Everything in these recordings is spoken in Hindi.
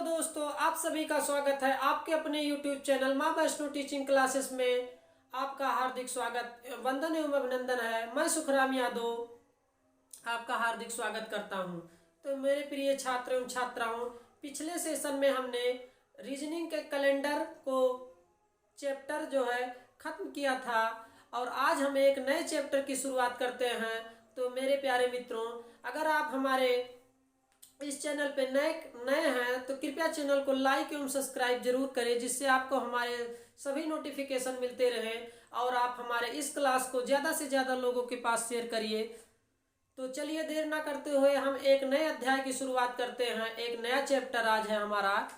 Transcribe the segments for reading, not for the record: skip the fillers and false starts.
दोस्तों, आप सभी का स्वागत है आपके अपने YouTube चैनल माँ वैष्णो टीचिंग क्लासेस में। आपका हार्दिक स्वागत, वंदन एवं अभिनंदन है। मैं सुखराम यादव आपका हार्दिक स्वागत करता हूं। तो मेरे प्रिय छात्र एवं छात्राओं, पिछले सेशन में हमने रीजनिंग के कैलेंडर को चैप्टर जो है खत्म किया था और आज हम एक नए चैप्टर की शुरुआत करते हैं। तो मेरे प्यारे मित्रों, अगर आप हमारे इस चैनल पे नए हैं तो कृपया चैनल को लाइक एवं सब्सक्राइब जरूर करें, जिससे आपको हमारे सभी नोटिफिकेशन मिलते रहें और आप हमारे इस क्लास को ज़्यादा से ज़्यादा लोगों के पास शेयर करिए। तो चलिए देर ना करते हुए हम एक नए अध्याय की शुरुआत करते हैं। एक नया चैप्टर आज है हमारा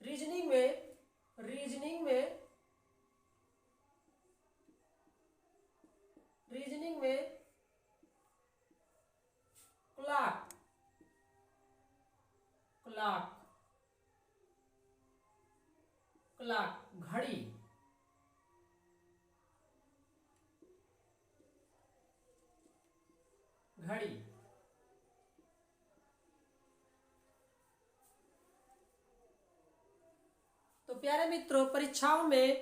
रीजनिंग में क्लॉक घड़ी। तो प्यारे मित्रों, परीक्षाओं में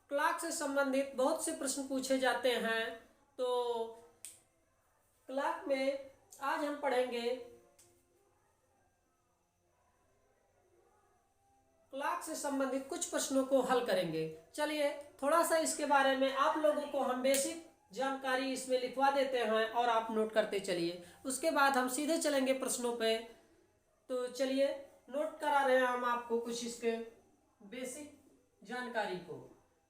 क्लॉक से संबंधित बहुत से प्रश्न पूछे जाते हैं। तो क्लॉक में आज हम पढ़ेंगे, क्लॉक से संबंधित कुछ प्रश्नों को हल करेंगे। चलिए थोड़ा सा इसके बारे में आप लोगों को हम बेसिक जानकारी इसमें लिखवा देते हैं और आप नोट करते चलिए। उसके बाद हम सीधे चलेंगे प्रश्नों पे। तो चलिए नोट करा रहे हैं हम आपको कुछ इसके बेसिक जानकारी को,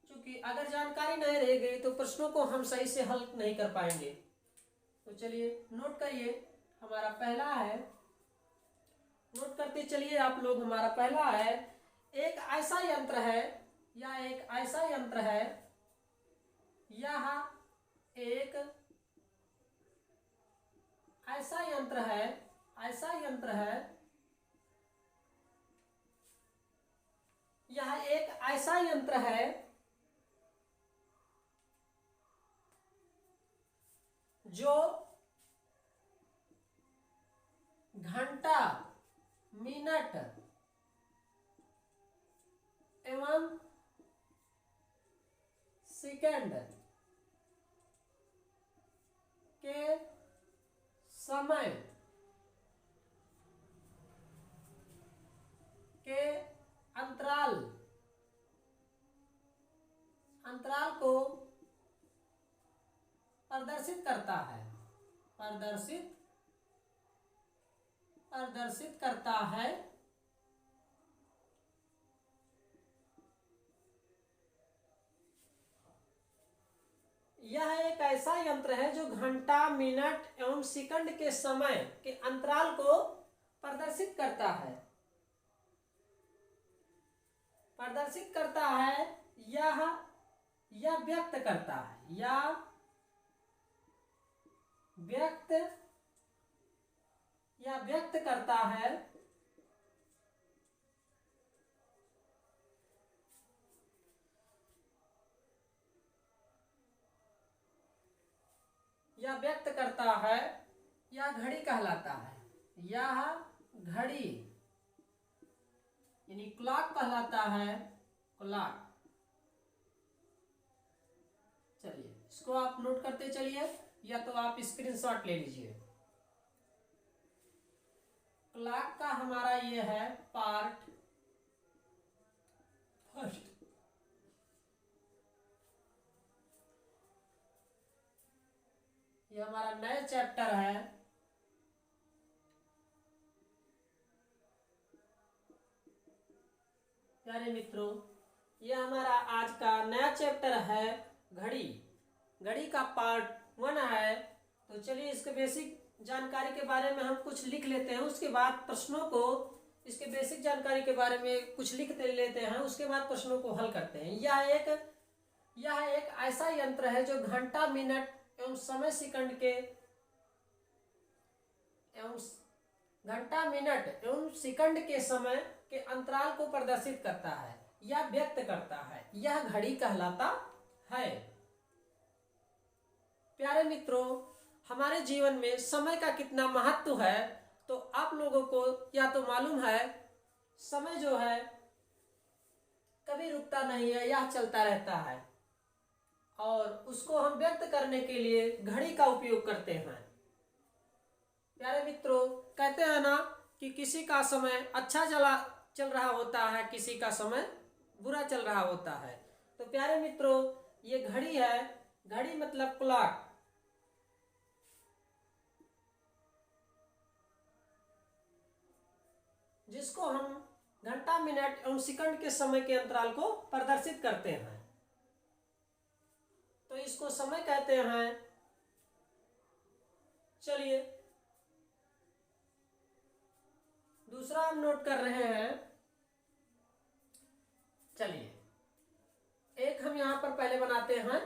क्योंकि अगर जानकारी नहीं रह गई तो प्रश्नों को हम सही से हल नहीं कर पाएंगे। तो चलिए नोट करिए। हमारा पहला है, नोट करते चलिए आप लोग। हमारा पहला है, एक ऐसा यंत्र है या एक ऐसा यंत्र है, यह एक ऐसा यंत्र है, यह एक ऐसा यंत्र है जो घंटा, मिनट एवं सेकंड के समय के अंतराल को प्रदर्शित करता है। यह एक ऐसा यंत्र है जो घंटा, मिनट एवं सेकंड के समय के अंतराल को प्रदर्शित करता है। यह व्यक्त करता है, व्यक्त करता है यह घड़ी कहलाता है। यह घड़ी यानी क्लॉक कहलाता है, क्लॉक। चलिए इसको आप नोट करते चलिए, या तो आप स्क्रीनशॉट ले लीजिए। क्लॉक का हमारा ये है पार्ट फर्स्ट। ये हमारा नया चैप्टर है, प्यारे मित्रों। ये हमारा आज का नया चैप्टर है घड़ी का पार्ट 1 है। तो चलिए इसके बेसिक जानकारी के बारे में हम कुछ लिख लेते हैं। उसके बाद प्रश्नों को, इसके बेसिक जानकारी के बारे में कुछ लिख लेते हैं, उसके बाद प्रश्नों को हल करते हैं। यह एक ऐसा यंत्र है जो घंटा, मिनट एवं समय सेकंड के समय के अंतराल को प्रदर्शित करता है या व्यक्त करता है। यह घड़ी कहलाता है। प्यारे मित्रों, हमारे जीवन में समय का कितना महत्व है तो आप लोगों को या तो मालूम है समय जो है कभी रुकता नहीं है, यह चलता रहता है और उसको हम व्यक्त करने के लिए घड़ी का उपयोग करते हैं। प्यारे मित्रों, कहते हैं ना कि किसी का समय अच्छा चल रहा होता है, किसी का समय बुरा चल रहा होता है। तो प्यारे मित्रों, ये घड़ी है, घड़ी मतलब क्लॉक, जिसको हम घंटा, मिनट एवं सेकंड के समय के अंतराल को प्रदर्शित करते हैं। तो इसको समय कहते हैं। चलिए दूसरा हम नोट कर रहे हैं। चलिए एक हम यहां पर पहले बनाते हैं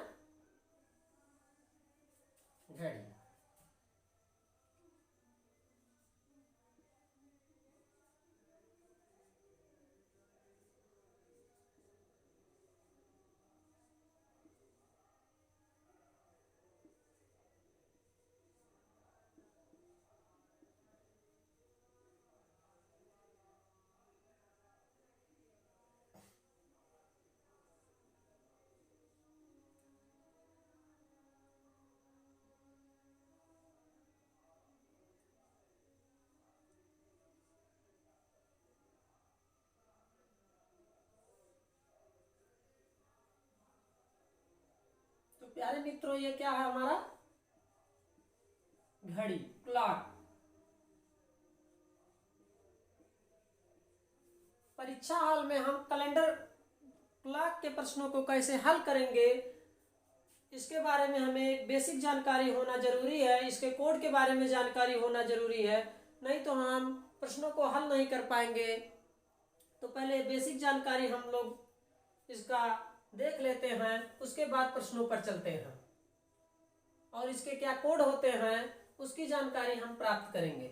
घड़ी। तो प्यारे मित्रों, ये क्या है हमारा घड़ी, क्लॉक। परीक्षा हॉल में हम कैलेंडर क्लॉक के प्रश्नों को कैसे हल करेंगे, इसके बारे में हमें एक बेसिक जानकारी होना जरूरी है, इसके कोड के बारे में जानकारी होना जरूरी है, नहीं तो हम प्रश्नों को हल नहीं कर पाएंगे। तो पहले बेसिक जानकारी हम लोग इसका देख लेते हैं, उसके बाद प्रश्नों पर चलते हैं और इसके क्या कोड होते हैं उसकी जानकारी हम प्राप्त करेंगे।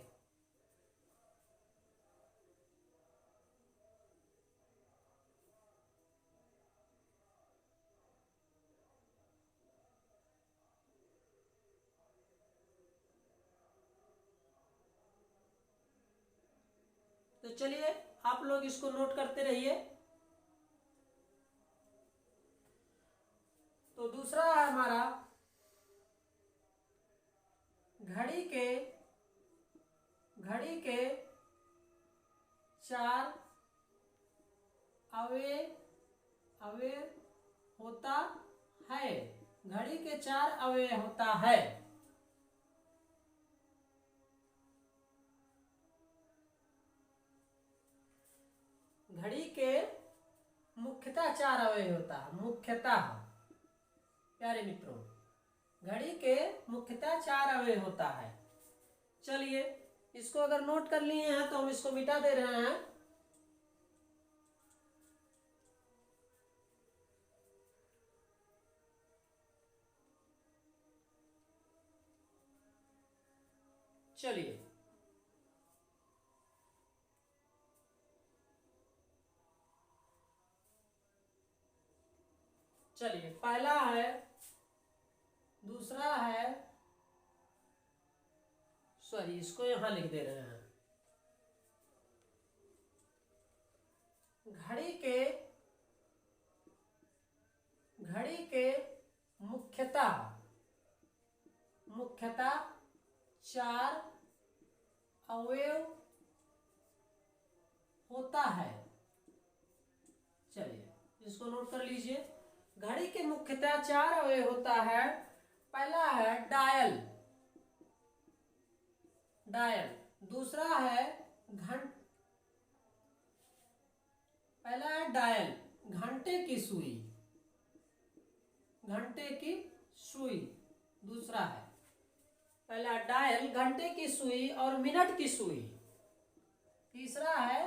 तो चलिए आप लोग इसको नोट करते रहिए। तो दूसरा है हमारा घड़ी के चार अवयव होता है। घड़ी के चार अवयव होता है। घड़ी के मुख्यतः चार अवयव होता है। मुख्यतः प्यारे मित्रों, घड़ी के मुख्यतः चार अवयव होता है। चलिए इसको अगर नोट कर लिए हैं तो हम इसको मिटा दे रहे हैं। चलिए पहला है, दूसरा है, सॉरी इसको यहां लिख दे रहे हैं। घड़ी के मुख्यतः चार अवयव होता है। चलिए इसको नोट कर लीजिए। घड़ी के मुख्यतः चार अवयव होता है। पहला है डायल, दूसरा है पहला है डायल, घंटे की सुई। दूसरा है पहला डायल, घंटे की सुई और मिनट की सुई। तीसरा है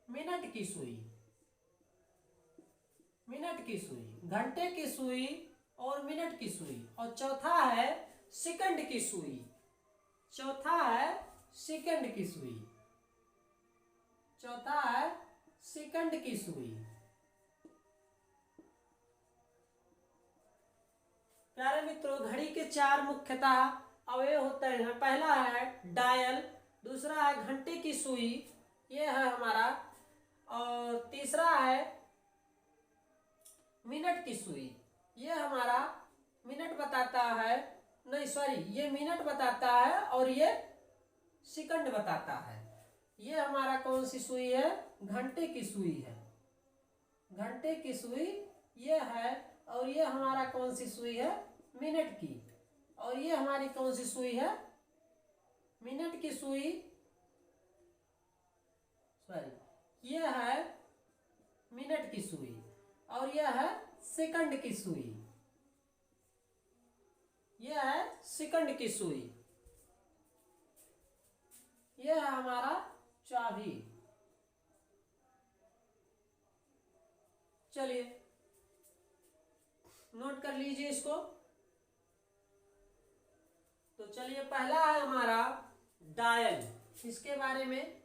मिनट की सुई, घंटे की सुई और मिनट की सुई। और चौथा है सेकंड की सुई। प्यारे मित्रों, घड़ी के चार मुख्यतः अवयव होते हैं। पहला है डायल, दूसरा है घंटे की सुई, ये है हमारा। और तीसरा है मिनट की सुई। ये हमारा मिनट बताता है, नहीं सॉरी, ये मिनट बताता है और ये सेकंड बताता है। ये हमारा कौन सी सुई है? घंटे की सुई है, घंटे की सुई ये है। और ये हमारा कौन सी सुई है? मिनट की। और ये हमारी कौन सी सुई है? मिनट की सुई, सॉरी, ये है मिनट की सुई और यह है सेकंड की सुई। यह है सेकंड की सुई। यह है हमारा चाबी। चलिए नोट कर लीजिए इसको। तो चलिए पहला है हमारा डायल। इसके बारे में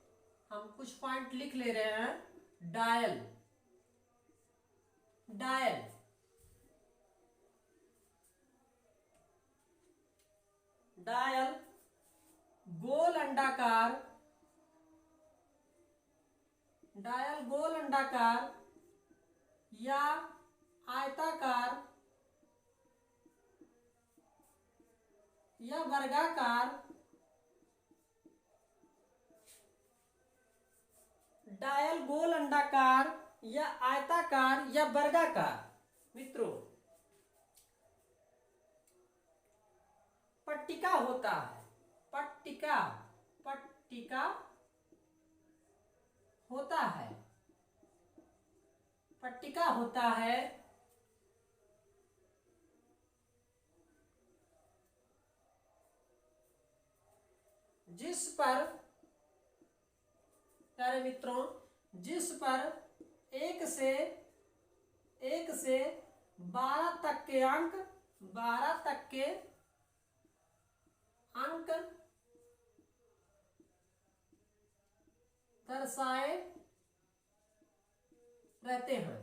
हम कुछ पॉइंट लिख ले रहे हैं। डायल, डायल, डायल गोल अंडाकार, डायल गोल अंडाकार या आयताकार या वर्गाकार, डायल गोल अंडाकार या आयताकार या वर्गाकार। मित्रों, पट्टिका होता है, पट्टिका, पट्टिका होता है, पट्टिका होता है जिस पर, प्यारे मित्रों, जिस पर 1 से 12 तक के अंक, 12 तक के अंक दर्शाए रहते हैं।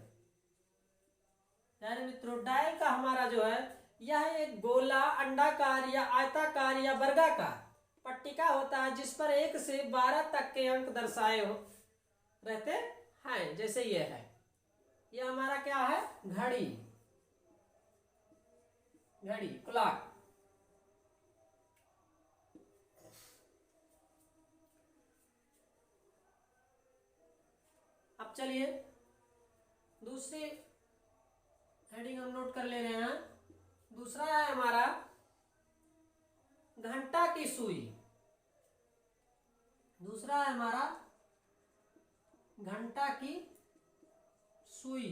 प्यारे मित्रों, डायल का हमारा जो है यह एक गोला, अंडाकार या आयताकार या वर्गाकार पट्टिका होता है जिस पर 1 से 12 तक के अंक दर्शाए रहते हैं। जैसे ये है, ये हमारा क्या है? घड़ी, घड़ी, क्लॉक। अब चलिए दूसरी हेडिंग हम नोट कर ले रहे हैं। दूसरा है हमारा घंटा की सुई। दूसरा है हमारा घंटा की सुई,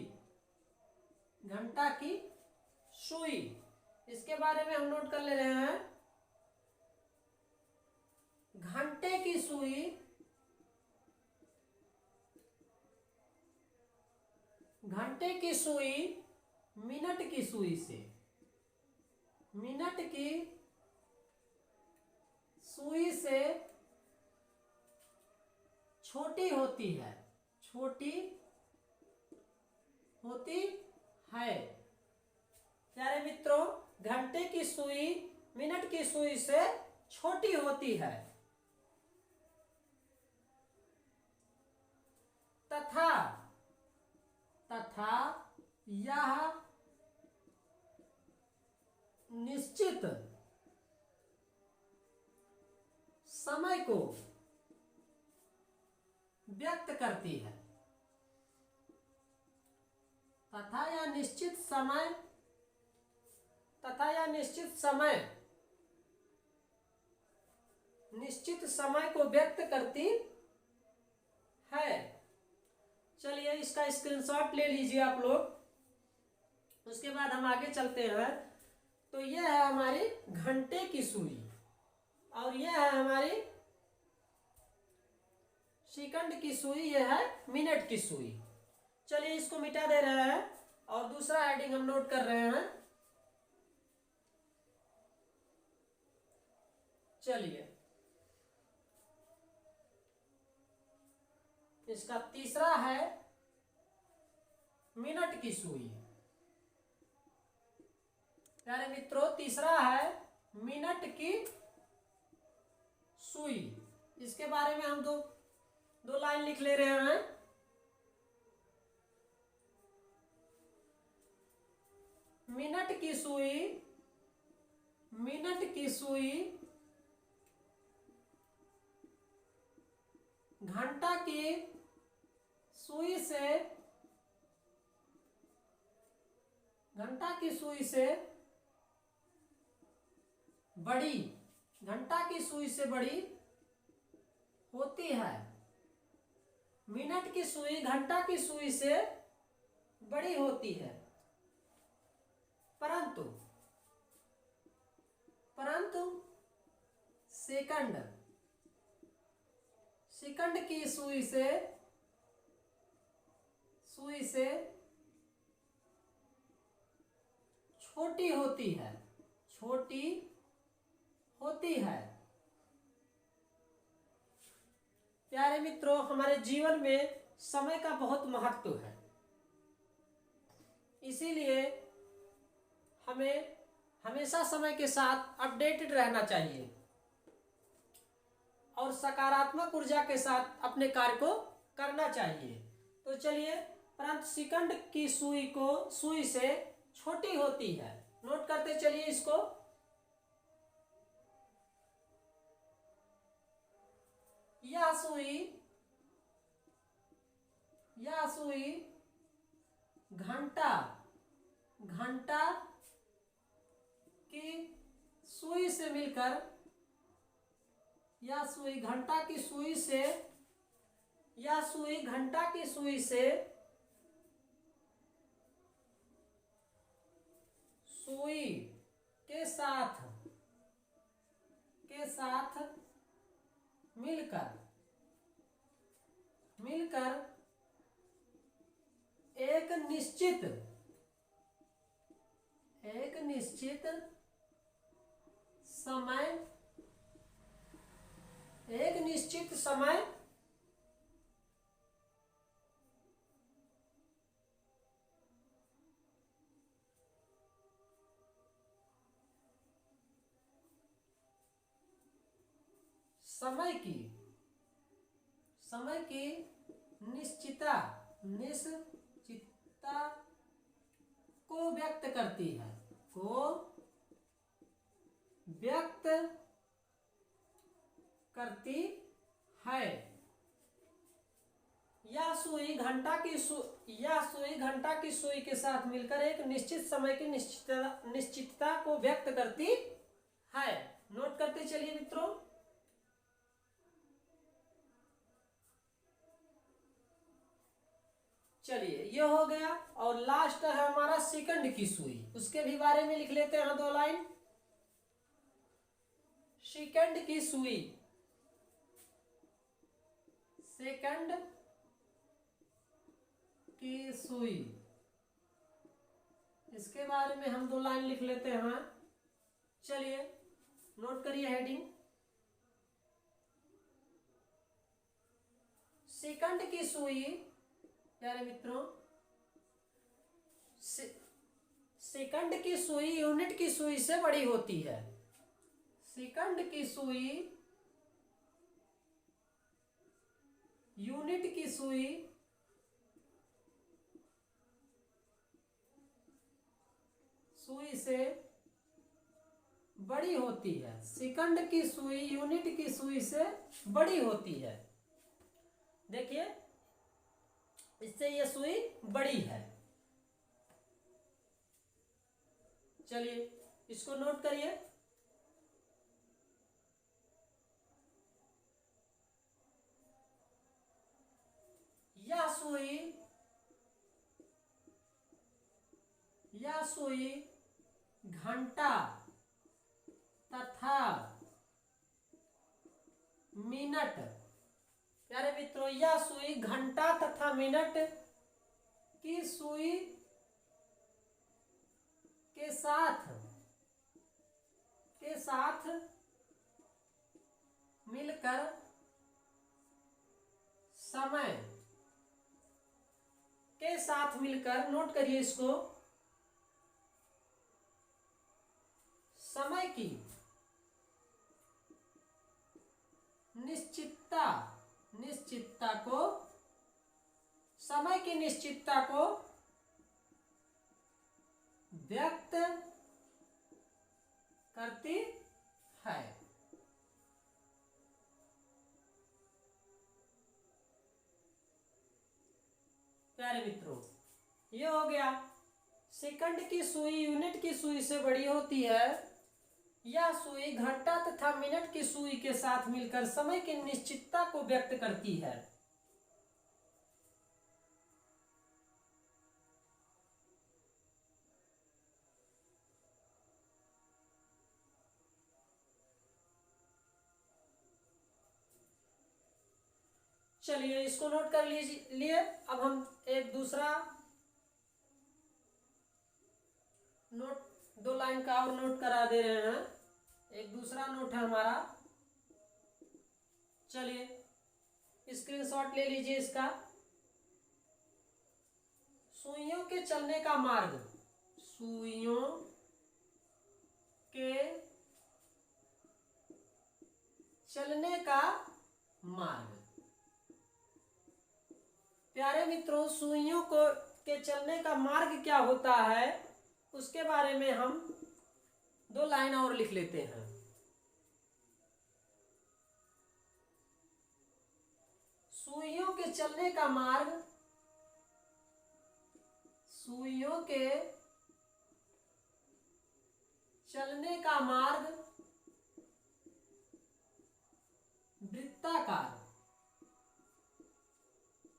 घंटा की सुई। इसके बारे में हम नोट कर ले रहे हैं। घंटे की सुई, घंटे की सुई मिनट की सुई से, मिनट की सुई से छोटी होती है, छोटी होती है। प्यारे मित्रों, घंटे की सुई मिनट की सुई से छोटी होती है तथा, तथा यह निश्चित समय को व्यक्त करती है, तथा यह निश्चित समय, तथा यह निश्चित समय, निश्चित समय को व्यक्त करती है। चलिए इसका स्क्रीनशॉट ले लीजिए आप लोग। उसके बाद हम आगे चलते हैं। तो यह है हमारी घंटे की सुई और यह है हमारी सेकंड की सुई, यह है मिनट की सुई। चलिए इसको मिटा दे रहे हैं और दूसरा हेडिंग हम नोट कर रहे हैं। चलिए इसका तीसरा है मिनट की सुई। प्यारे मित्रों, तीसरा है मिनट की सुई। इसके बारे में हम दो लाइन लिख ले रहे हैं। मिनट की सुई, मिनट की सुई घंटा की सुई से, घंटा की सुई से बड़ी, घंटा की सुई से बड़ी होती है। मिनट की सुई घंटा की सुई से बड़ी होती है, परंतु परंतु सेकंड, सेकंड की सुई से छोटी होती है, छोटी होती है। प्यारे मित्रों, हमारे जीवन में समय का बहुत महत्व है, इसीलिए हमें हमेशा समय के साथ अपडेटेड रहना चाहिए और सकारात्मक ऊर्जा के साथ अपने कार्य को करना चाहिए। तो चलिए, परंतु सेकंड की सुई से छोटी होती है, नोट करते चलिए इसको। यह सुई घंटा की सुई से मिलकर, यह सुई घंटा की सुई से, यह सुई घंटा की सुई से सुई के साथ मिलकर एक निश्चित समय समय की निश्चितता को व्यक्त करती है, यह सुई घंटा की सुई के साथ मिलकर एक निश्चित समय की निश्चितता को व्यक्त करती है। नोट करते चलिए मित्रों। चलिए, ये हो गया और लास्ट है हमारा सेकंड की सुई, उसके भी बारे में लिख लेते हैं दो लाइन। सेकंड की सुई, सेकंड की सुई, इसके बारे में हम दो लाइन लिख लेते हैं। चलिए, नोट करिए हेडिंग। सेकंड की सुई, प्यारे मित्रों, सेकंड की सुई यूनिट की सुई से बड़ी होती है। सेकंड की सुई यूनिट की सुई से बड़ी होती है। सेकंड की सुई यूनिट की सुई से बड़ी होती है। देखिए, इससे ये सुई बड़ी है। चलिए, इसको नोट करिए। यह सुई घंटा तथा मिनट, प्यारे मित्रों, यह सुई घंटा तथा मिनट की सुई के साथ मिलकर समय के साथ मिलकर, नोट करिए इसको, समय की निश्चितता निश्चितता को, समय की निश्चितता को व्यक्त करती है। प्यारे मित्रों, ये हो गया। सेकंड की सुई यूनिट की सुई से बड़ी होती है। यह सुई घंटा तथा मिनट की सुई के साथ मिलकर समय की निश्चितता को व्यक्त करती है। चलिए इसको नोट कर लीजिए। अब हम एक दूसरा नोट, 2 लाइन का और नोट करा दे रहे हैं। एक दूसरा नोट है हमारा। चलिए स्क्रीनशॉट ले लीजिए इसका। सुइयों के चलने का मार्ग, सुइयों के चलने का मार्ग। प्यारे मित्रों, सुइयों को के चलने का मार्ग क्या होता है उसके बारे में हम 2 लाइन और लिख लेते हैं। सुइयों के चलने का मार्ग, सुइयों के चलने का मार्ग वृत्ताकार,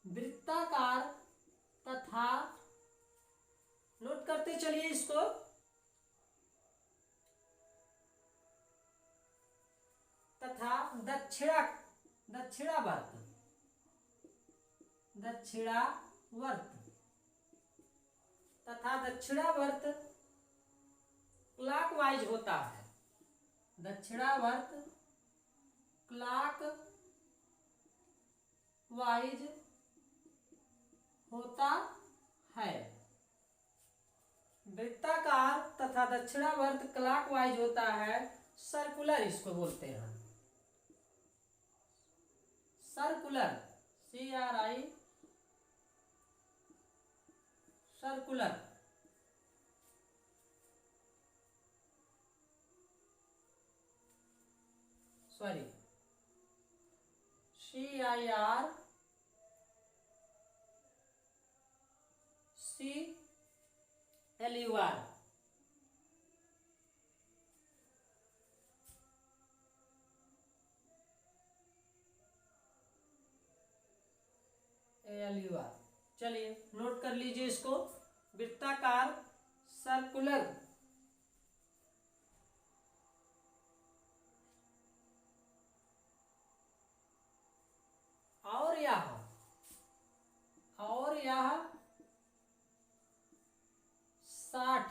वृत्ताकार तथा, नोट करते चलिए इसको, तथा दक्षिणावर्त, दक्षिणावर्त तथा दक्षिणावर्त क्लॉकवाइज होता है। दक्षिणावर्त क्लॉकवाइज होता है। वृत्ताकार तथा दक्षिणावर्त क्लॉकवाइज होता है। सर्कुलर इसको बोलते हैं। Circular, CRI, circular. Sorry, CIRCULAR, चलिए नोट कर लीजिए इसको। वृत्ताकार, सर्कुलर, और यह 60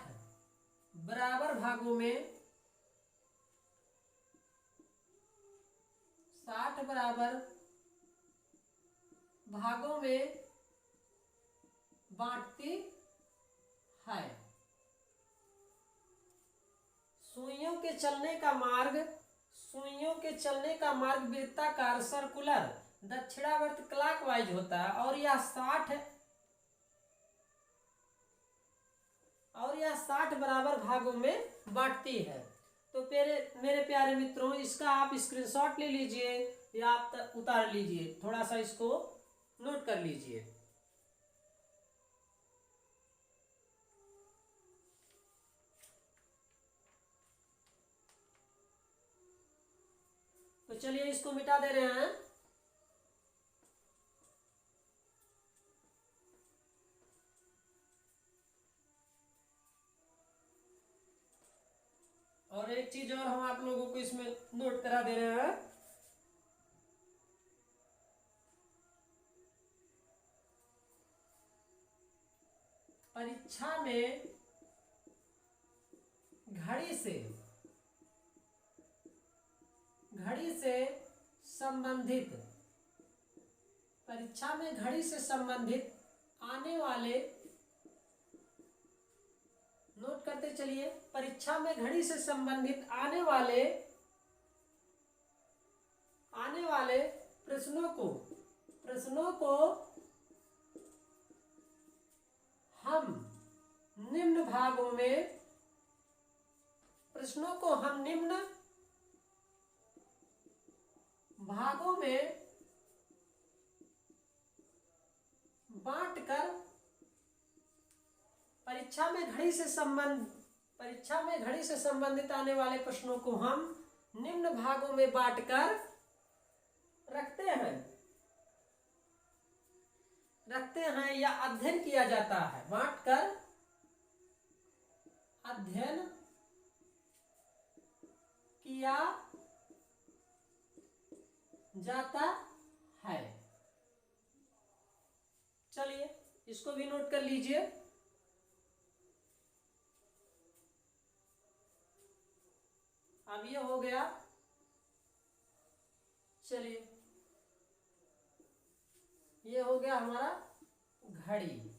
बराबर भागों में, 60 बराबर भागों में बांटती है। सुइयों के चलने का मार्ग, सुइयों के चलने का मार्ग वृत्ताकार, सर्कुलर, दक्षिणावर्त क्लॉकवाइज होता है और यह 60 बराबर भागों में बांटती है। तो मेरे प्यारे मित्रों, इसका आप स्क्रीनशॉट ले लीजिए या आप उतार लीजिए, थोड़ा सा इसको नोट कर लीजिए। तो चलिए इसको मिटा दे रहे हैं। और एक चीज और हम आप लोगों को इसमें नोट करा दे रहे हैं। परीक्षा में घड़ी से संबंधित, परीक्षा में घड़ी से संबंधित आने वाले, नोट करते चलिए, परीक्षा में घड़ी से संबंधित आने वाले प्रश्नों को प्रश्नों को हम निम्न भागों में बांटकर परीक्षा में घड़ी से संबंधित आने वाले प्रश्नों को हम निम्न भागों में बांटकर रखते हैं या अध्ययन किया जाता है। बांटकर अध्ययन किया जाता है। चलिए इसको भी नोट कर लीजिए। अब ये हो गया। चलिए ये हो गया हमारा घड़ी।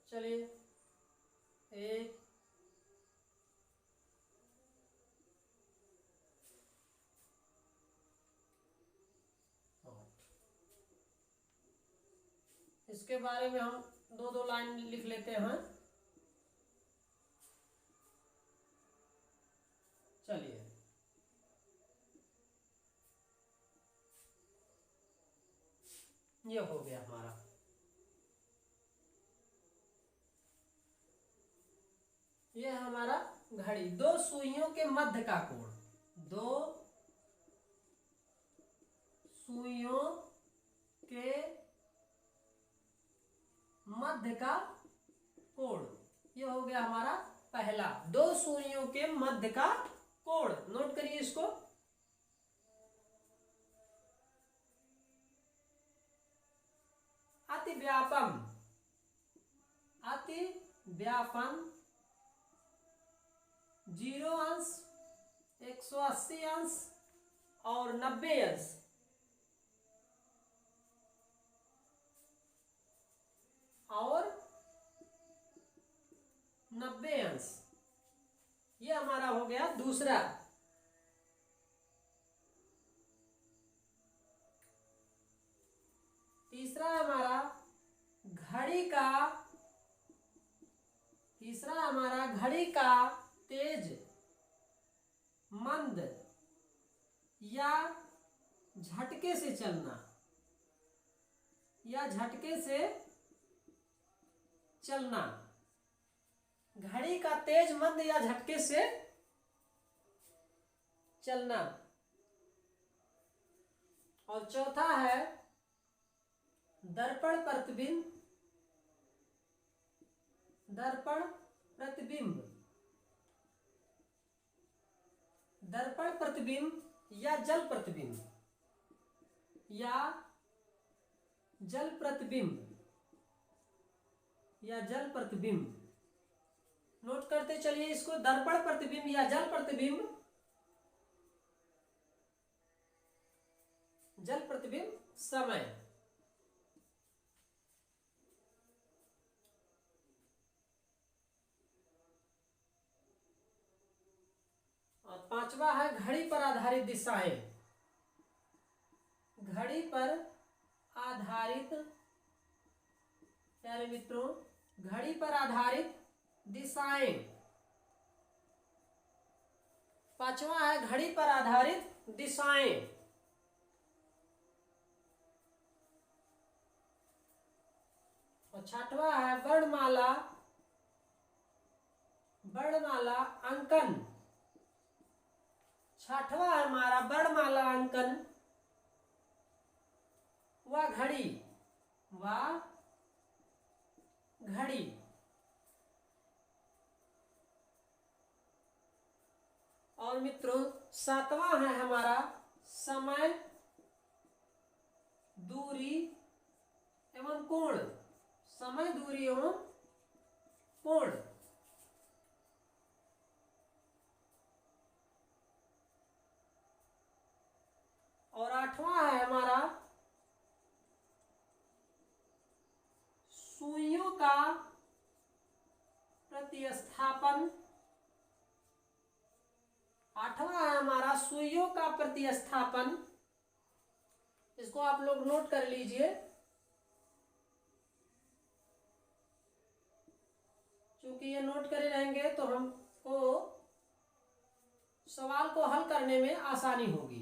चलिए एक इसके बारे में हम दो लाइन लिख लेते हैं। चलिए ये हो गया हमारा। ये है हमारा घड़ी। दो सुइयों के मध्य का कोण, दो सुइयों के मध्य का कोण, ये हो गया हमारा पहला। दो सुइयों के मध्य का कोण, नोट करिए इसको। अतिव्यापन 0 अंश, 180 अंश और 90 अंश। और 90 अंश, ये हमारा हो गया दूसरा। तीसरा हमारा घड़ी का तेज, मंद या झटके से चलना, घड़ी का तेज, मंद या झटके से चलना। और चौथा है दर्पण प्रतिबिंब या जल प्रतिबिंब। नोट करते चलिए इसको। दर्पण प्रतिबिंब या जल प्रतिबिंब। जल प्रतिबिंब समय। और पांचवा है घड़ी पर आधारित दिशाएं। घड़ी पर आधारित, प्यारे मित्रों, घड़ी पर आधारित दिशाएं। पांचवा है घड़ी पर आधारित दिशाएं। और छठवा है वर्णमाला अंकन। छठवा है हमारा वर्णमाला अंकन व घड़ी। और मित्रों सातवां है हमारा समय, दूरी एवं कोण। समय, दूरी एवं कोण। और आठवां है हमारा सुइयों का प्रतिस्थापन तथा सुइयों का प्रतिस्थापन, इसको आप लोग नोट कर लीजिए। क्योंकि ये नोट करे रहेंगे तो हमको सवाल को हल करने में आसानी होगी।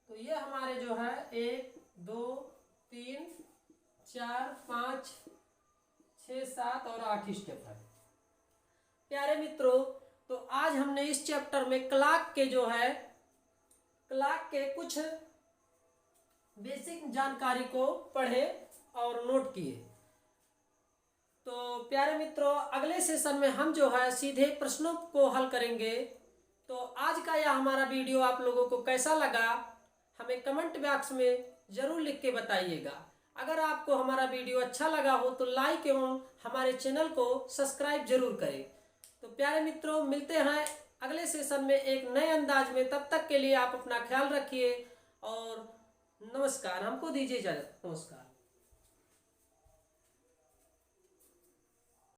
तो ये हमारे जो है 1 2 3 4 5 6 7 और 8 स्टेप है। प्यारे मित्रों, तो आज हमने इस चैप्टर में क्लॉक के जो है क्लॉक के कुछ बेसिक जानकारी को पढ़े और नोट किए। तो प्यारे मित्रों, अगले सेशन में हम जो है सीधे प्रश्नों को हल करेंगे। तो आज का यह हमारा वीडियो आप लोगों को कैसा लगा, हमें कमेंट बॉक्स में जरूर लिख के बताइएगा। अगर आपको हमारा वीडियो अच्छा लगा हो तो लाइक एवं हमारे चैनल को सब्सक्राइब जरूर करें। तो प्यारे मित्रों, मिलते हैं अगले सेशन में एक नए अंदाज में। तब तक के लिए आप अपना ख्याल रखिए और नमस्कार। हमको दीजिए इजाजत। नमस्कार।